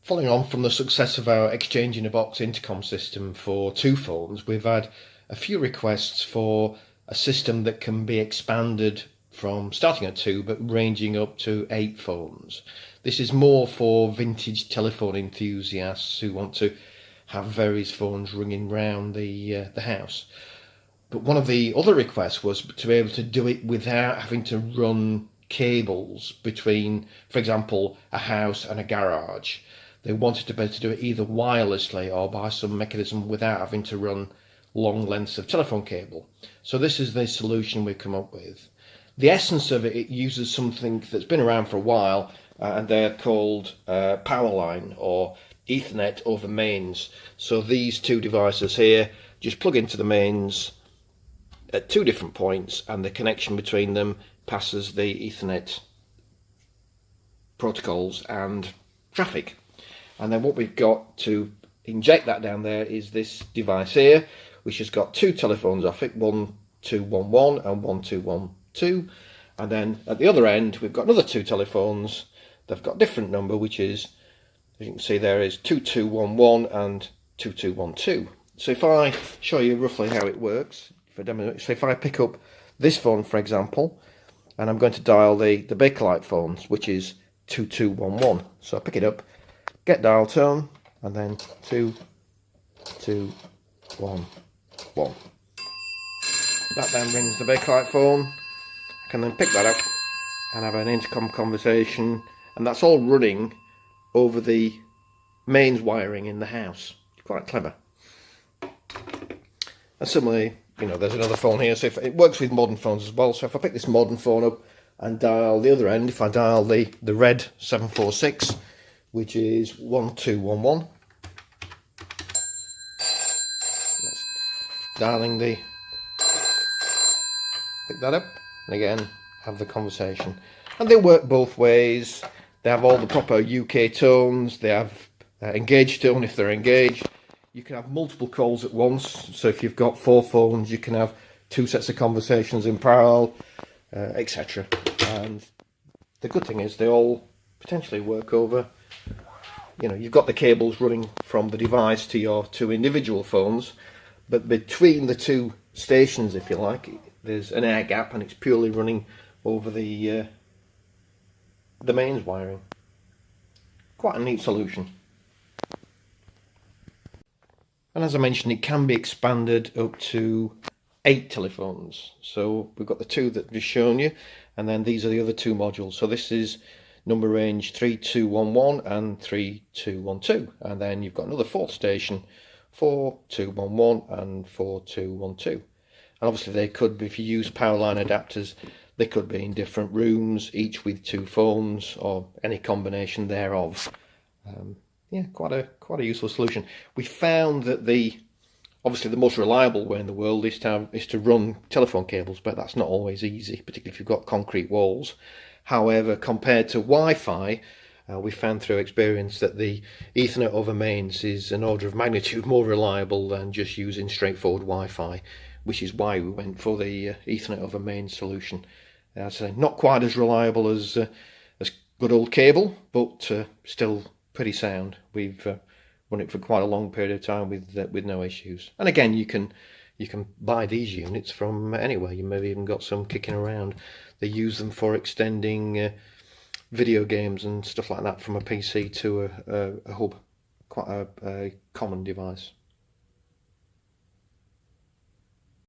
Following on from the success of our exchange-in-a-box intercom system for 2 phones, we've had a few requests for a system that can be expanded from starting at 2 but ranging up to 8 phones. This is more for vintage telephone enthusiasts who want to have various phones ringing round the house. But one of the other requests was to be able to do it without having to run cables between, for example, a house and a garage. They wanted to be able to do it either wirelessly or by some mechanism without having to run long lengths of telephone cable. So this is the solution we've come up with. The essence of it uses something that's been around for a while, and they're called Powerline or Ethernet over mains. So these 2 devices here just plug into the mains at 2 different points, and the connection between them passes the Ethernet protocols and traffic. And then what we've got to inject that down there is this device here, which has got 2 telephones off it, 1211 and 1212. And then at the other end, we've got another 2 telephones. They've got a different number, which is, as you can see there, is 2211 and 2212. So if I show you roughly how it works, so if I pick up this phone, for example, and I'm going to dial the Bakelite phones, which is 2211. So I pick it up, get dial tone, and then 2211. That then rings the Bakelite phone. I can then pick that up and have an intercom conversation, and that's all running over the mains wiring in the house. Quite clever. And similarly, there's another phone here, so if it works with modern phones as well. So if I pick this modern phone up and dial the other end, if I dial the red 746, which is 1211, that's dialing pick that up, and again have the conversation. And they work both ways. They have all the proper UK tones. They have engaged tone if they're engaged. You can have multiple calls at once, so if you've got 4 phones, you can have 2 sets of conversations in parallel, etc. And the good thing is they all potentially work over, you've got the cables running from the device to your 2 individual phones, but between the 2 stations, if you like, there's an air gap, and it's purely running over the mains wiring. Quite a neat solution. And as I mentioned, it can be expanded up to 8 telephones. So we've got the 2 that I've just shown you, and then these are the other 2 modules. So this is number range 3211 and 3212, and then you've got another 4th station, 4211 and 4212. And obviously they could be, if you use Powerline adapters, they could be in different rooms, each with 2 phones or any combination thereof. Yeah, quite a useful solution. We found that obviously the most reliable way in the world is to run telephone cables, but that's not always easy, particularly if you've got concrete walls. However, compared to Wi-Fi, we found through experience that the Ethernet over mains is an order of magnitude more reliable than just using straightforward Wi-Fi, which is why we went for the Ethernet over mains solution. So not quite as reliable as good old cable, but still pretty sound. We've run it for quite a long period of time with no issues. And again, you can buy these units from anywhere. You maybe even got some kicking around. They use them for extending video games and stuff like that from a PC to a hub. Quite a common device.